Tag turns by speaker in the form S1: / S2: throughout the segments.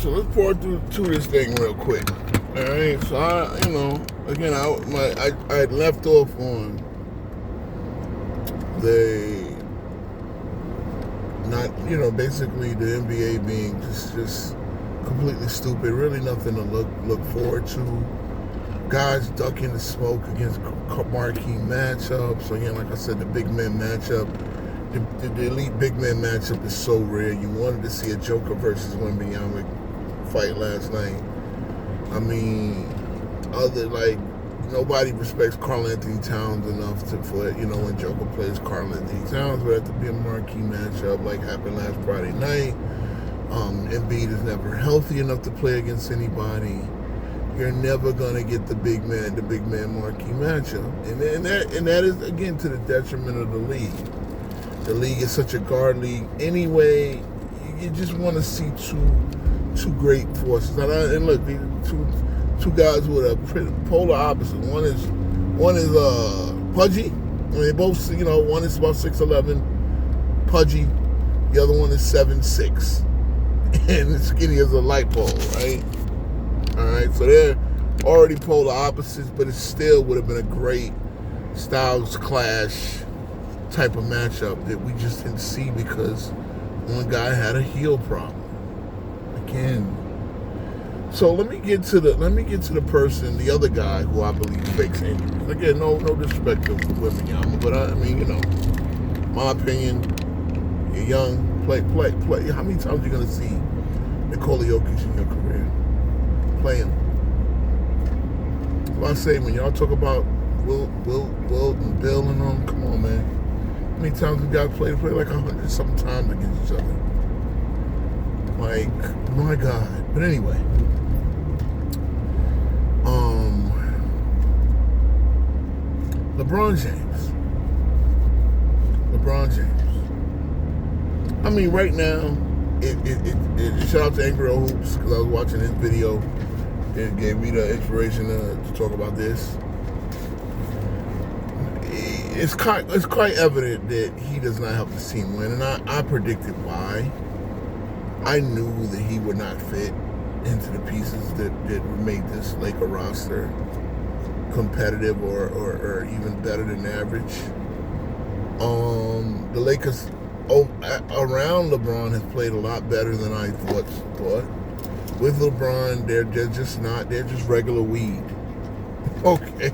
S1: So let's pour through this thing real quick. All right. So again, I had left off on basically the NBA being just completely stupid. Really nothing to look forward to. Guys ducking the smoke against marquee matchups. So again, like I said, the big man matchup. The elite big man matchup is so rare. You wanted to see a Joker versus Wembanyama fight last night. I mean, nobody respects Karl Anthony Towns enough when Joker plays Karl Anthony Towns, would have to be a marquee matchup like happened last Friday night. Embiid is never healthy enough to play against anybody. You're never gonna get the big man marquee matchup, and that is again to the detriment of the league. The league is such a guard league anyway. You just want to see two great forces. And look, these two guys who are polar opposites. One is pudgy. I mean, they both, one is about 6'11", pudgy. The other one is 7'6", and skinny as a light bulb, right? All right, so they're already polar opposites, but it still would have been a great styles clash type of matchup that we just didn't see because one guy had a heel problem. Again. So let me get to the person, the other guy who I believe fakes injuries. Again, no disrespect to Wembanyama, but I mean, my opinion, you're young, play. How many times are you gonna see Nikola Jokic in your career? Play him. So I say when y'all talk about Will and Bill and them, come on, man. How many times we got to play like 100-something times against each other? Like, my God. But anyway. LeBron James. I mean, right now, shout out to Angry Old Hoops, because I was watching his video. It gave me the inspiration to talk about this. It's quite evident that he does not help his team win, and I predicted why. I knew that he would not fit into the pieces that made this Laker roster competitive or even better than average. The Lakers around LeBron has played a lot better than I thought. With LeBron, they're just regular weed. Okay.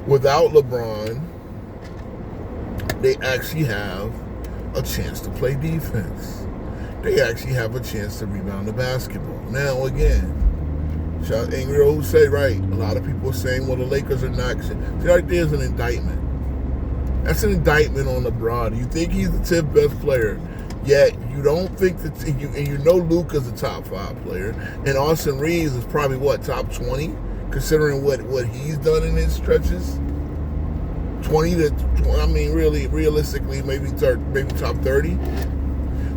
S1: Without LeBron, they actually have a chance to play defense. They actually have a chance to rebound the basketball. Now, again, Angry Old say, right, a lot of people are saying, well, the Lakers are not. See, right there's an indictment. That's an indictment on LeBron. You think he's the 10th best player, yet you don't think that, you know Luka's a top 5 player, and Austin Reeves is probably, top 20? Considering what he's done in his stretches, 20 to, I mean, really, realistically, maybe top 30.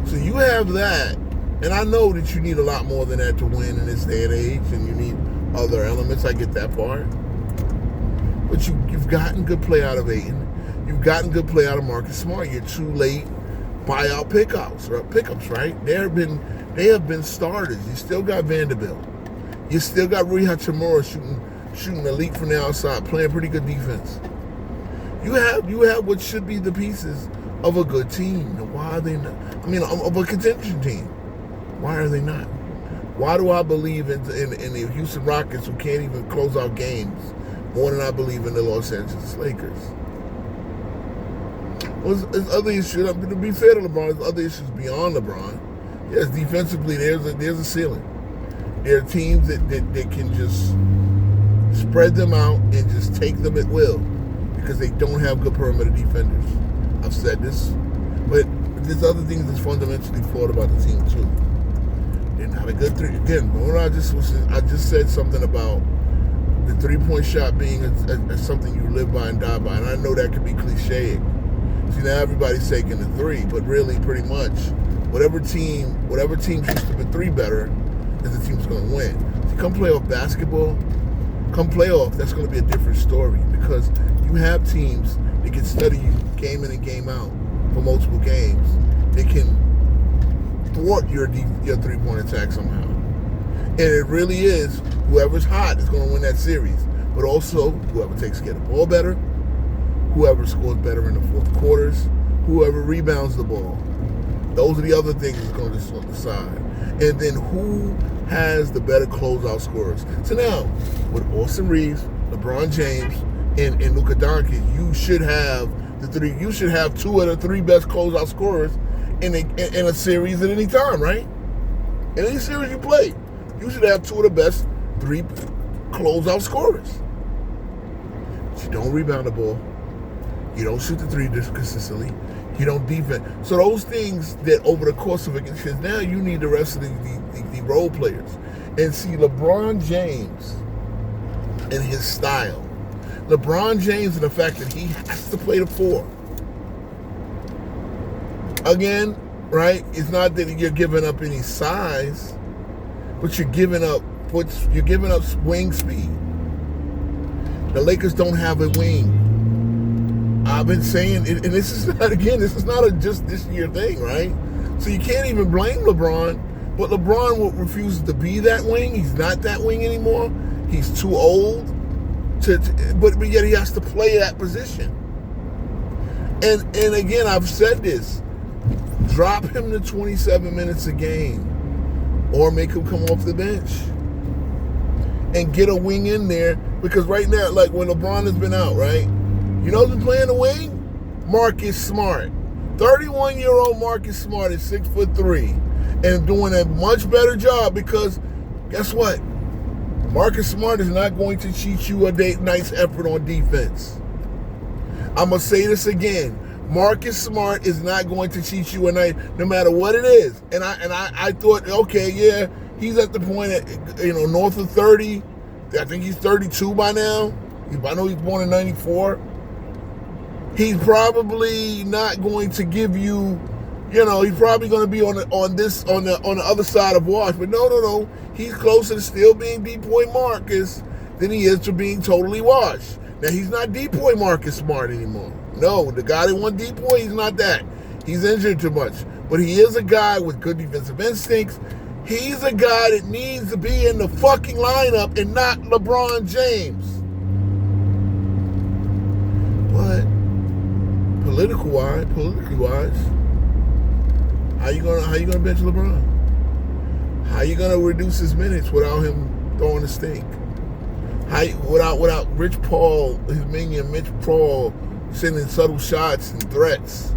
S1: So you have that, and I know that you need a lot more than that to win in this day and age, and you need other elements. I get that part. But you've gotten good play out of Ayton. You've gotten good play out of Marcus Smart. You're too late buyout pickups, right? They have been starters. You still got Vanderbilt. You still got Rui Hachimura shooting elite from the outside, playing pretty good defense. You have what should be the pieces of a good team. Why are they not? I mean, of a contention team. Why are they not? Why do I believe in the Houston Rockets, who can't even close out games, more than I believe in the Los Angeles Lakers? Well, there's other issues. To be fair to LeBron, there's other issues beyond LeBron. Yes, defensively, there's a ceiling. There are teams that can just spread them out and just take them at will because they don't have good perimeter defenders. I've said this, but there's other things that's fundamentally flawed about the team too. They're not a good three. Again, I just said something about the 3-point shot being something you live by and die by, and I know that can be cliche. See, now everybody's taking the 3, but really, pretty much, whatever team shoots the 3 better is the team's going to win. See, come playoff basketball, that's going to be a different story because you have teams that can study you game in and game out for multiple games. They can thwart your 3-point attack somehow. And it really is whoever's hot is going to win that series. But also, whoever takes care of the ball better, whoever scores better in the fourth quarters, whoever rebounds the ball. Those are the other things that's going to decide. And then who has the better closeout scorers. So now, with Austin Reeves, LeBron James, and Luka Doncic, you should have the three. You should have two of the three best closeout scorers in a series at any time, right? In any series you play, you should have two of the best three closeout scorers. But you don't rebound the ball. You don't shoot the three consistently. You don't defend. So those things that over the course of it, because now you need the rest of the role players. And see, LeBron James and his style. LeBron James and the fact that he has to play the four. Again, right? It's not that you're giving up any size, but you're giving up wing speed. The Lakers don't have a wing. I've been saying, and this is not a just this year thing, right? So you can't even blame LeBron, but LeBron refuses to be that wing. He's not that wing anymore. He's too old but yet he has to play that position. And again, I've said this: drop him to 27 minutes a game, or make him come off the bench and get a wing in there. Because right now, like when LeBron has been out, right? You know who's been playing the wing? Marcus Smart. 31-year-old Marcus Smart is 6'3" and doing a much better job because guess what? Marcus Smart is not going to cheat you a nice effort on defense. I'm going to say this again. Marcus Smart is not going to cheat you a night, no matter what it is. And I thought, okay, yeah, he's at the point at, north of 30. I think he's 32 by now. I know he's born in 94. He's probably not going to give you, he's probably going to be on the other side of Wash. But no. He's closer to still being D-point Marcus than he is to being totally washed. Now, he's not D-point Marcus Smart anymore. No, the guy that won D-point, he's not that. He's injured too much. But he is a guy with good defensive instincts. He's a guy that needs to be in the fucking lineup and not LeBron James. But politically wise, how you gonna bench LeBron? How you gonna reduce his minutes without him throwing a stink? Without Rich Paul, his minion Mitch Paul, sending subtle shots and threats,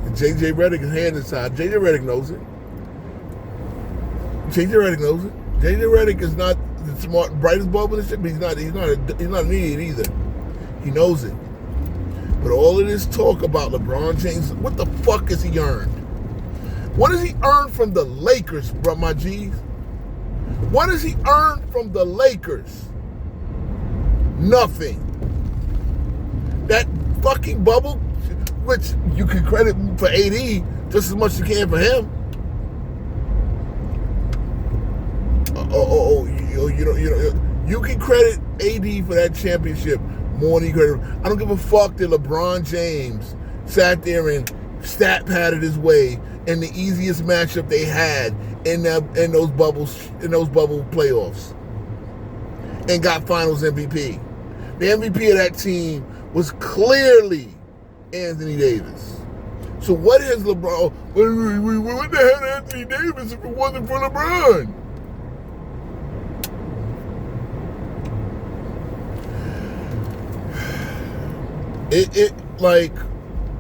S1: and JJ Redick is hand inside. JJ Redick knows it. JJ Redick is not the smart, brightest bulb in the ship, but he's not an idiot either. He knows it. But all of this talk about LeBron James, what the fuck has he earned? What does he earn from the Lakers, bro, my G's? What does he earn from the Lakers? Nothing. That fucking bubble, which you can credit for AD just as much as you can for him. You can credit AD for that championship more than you credit. I don't give a fuck that LeBron James sat there and stat padded his way in the easiest matchup they had in those bubble playoffs and got Finals MVP. The MVP of that team was clearly Anthony Davis. So what has LeBron? What the hell, Anthony Davis, if it wasn't for LeBron?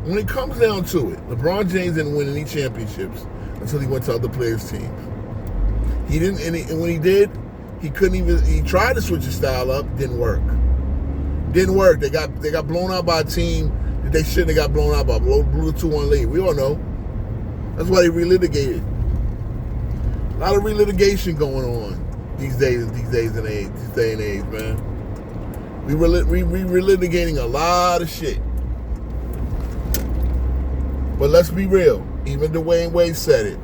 S1: When it comes down to it, LeBron James didn't win any championships until he went to other players' teams. He didn't, and when he did, he couldn't even. He tried to switch his style up, didn't work. They got blown out by a team that they shouldn't have got blown out by. Blew a 2-1 lead. We all know. That's why they relitigated. A lot of relitigation going on these day and age, man. We relitigating a lot of shit. But let's be real. Even Dwayne Wade said it.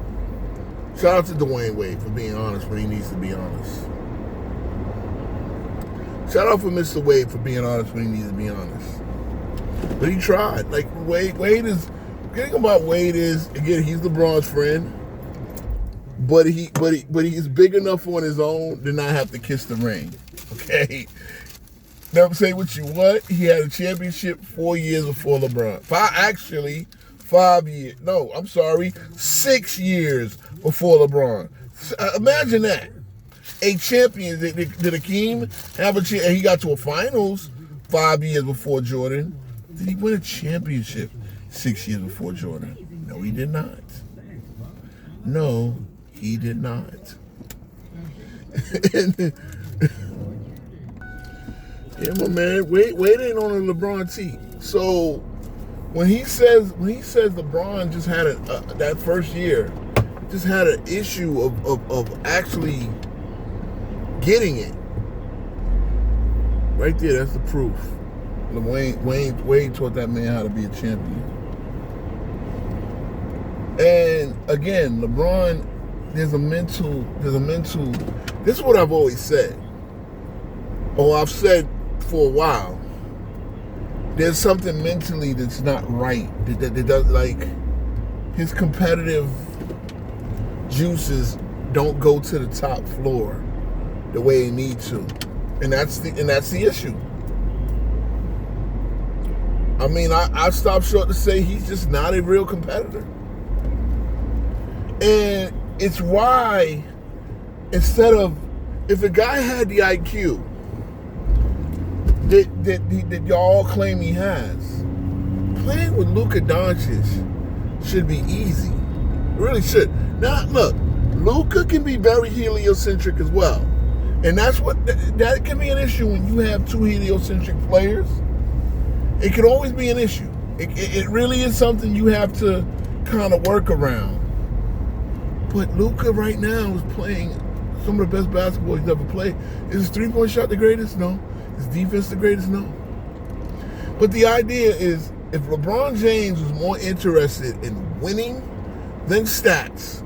S1: Shout out to Dwayne Wade for being honest when he needs to be honest. Shout out for Mr. Wade for being honest when he needs to be honest. But he tried. Wade is, the thing about Wade is, again, he's LeBron's friend. but he's big enough on his own to not have to kiss the ring. Okay. Never say what you want. He had a championship 4 years before LeBron. 5 years. No, I'm sorry, 6 years before LeBron. Imagine that. A champion. Did Hakeem have a chance? He got to a finals 5 years before Jordan. Did he win a championship 6 years before Jordan? No, he did not. No, he did not. Yeah, my man, waiting on the LeBron T. So when he says LeBron just had that first year, just had an issue of actually getting it. Right there, that's the proof. Wade taught that man how to be a champion. And again, LeBron, there's a mental. This is what I've always said. I've said for a while. There's something mentally that's not right. That does, like, his competitive juices don't go to the top floor the way they need to, and that's the issue. I mean, I stopped short to say he's just not a real competitor, and it's why instead of if a guy had the IQ that y'all claim he has, playing with Luka Doncic should be easy. It really should. Now, look, Luka can be very heliocentric as well. And that can be an issue when you have two heliocentric players. It can always be an issue. It really is something you have to kind of work around. But Luka right now is playing some of the best basketball he's ever played. Is his three-point shot the greatest? No. Is defense the greatest? No. But the idea is, if LeBron James was more interested in winning than stats,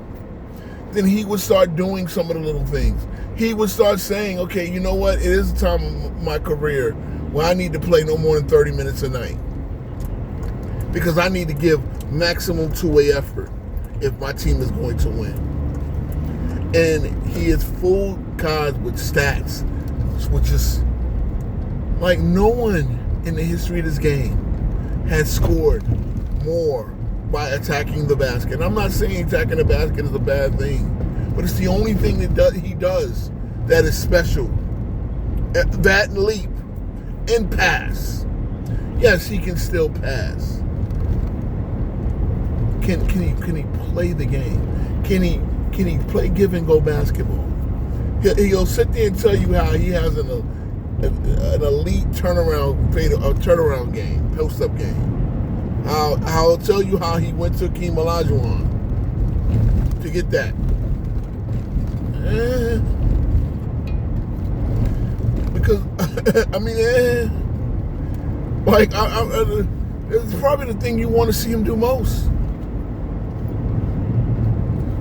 S1: then he would start doing some of the little things. He would start saying, okay, you know what? It is a time of my career where I need to play no more than 30 minutes a night, because I need to give maximum two-way effort if my team is going to win. And he has fooled guys with stats, which is like no one in the history of this game has scored more by attacking the basket. And I'm not saying attacking the basket is a bad thing, but it's the only thing that he does that is special. That leap and pass. Yes, he can still pass. Can he play the game? Can he play give and go basketball? He'll sit there and tell you how he has an elite turnaround game, post up game. I'll tell you how he went to Hakeem Olajuwon to get that. Because I mean, like it's probably the thing you want to see him do most.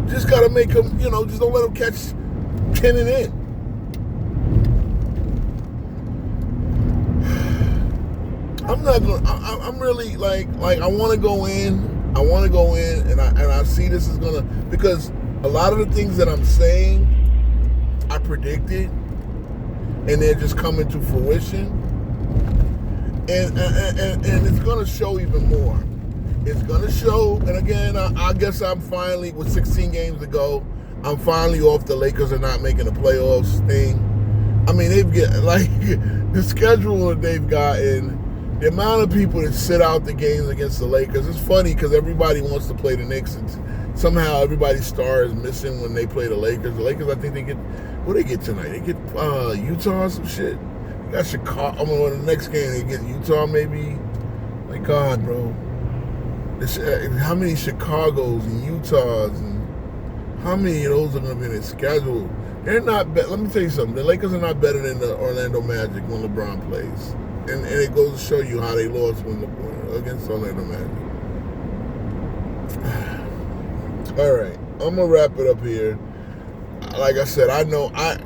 S1: Just gotta make him, just don't let him catch 10 and in. I'm really like I want to go in, and I see this is gonna, because a lot of the things that I'm saying I predicted, and they're just coming to fruition, and it's gonna show even more. It's gonna show, and again, I guess I'm finally, with 16 games to go, I'm finally off the Lakers are not making the playoffs thing. I mean, they've got, like, the schedule that they've gotten. The amount of people that sit out the games against the Lakers, it's funny because everybody wants to play the Knicks, and somehow everybody's star is missing when they play the Lakers. The Lakers, I think they get, what do they get tonight? They get Utah or some shit. They got Chicago. I mean, the next game they get Utah maybe. My God, bro. How many Chicagos and Utahs and how many of those are going to be in their schedule? They're not, let me tell you something. The Lakers are not better than the Orlando Magic when LeBron plays. And it goes to show you how they lost against Orlando Magic. All right, I'm gonna wrap it up here. Like I said, I know I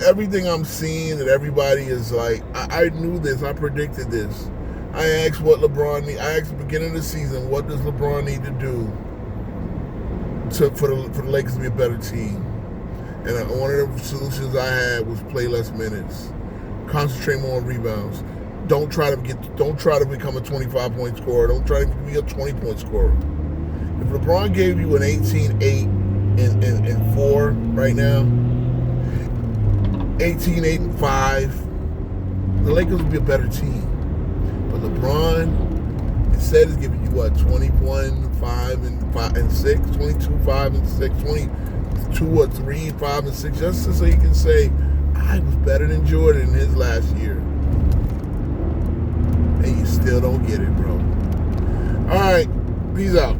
S1: everything I'm seeing that everybody is like, I knew this, I predicted this. I asked what LeBron need. I asked at the beginning of the season, what does LeBron need to do for the Lakers to be a better team. And one of the solutions I had was play less minutes, concentrate more on rebounds. Don't try to become a 25-point scorer. Don't try to be a 20-point scorer. If LeBron gave you an 18, 8, and 4 right now, 18, 8, and 5, the Lakers would be a better team. But LeBron instead is giving you what, 21, 5, and 6, 22, 5, and 6, 22 or 3, 5, and 6, just so you can say, I was better than Jordan in his last year. And you still don't get it, bro. All right, peace out.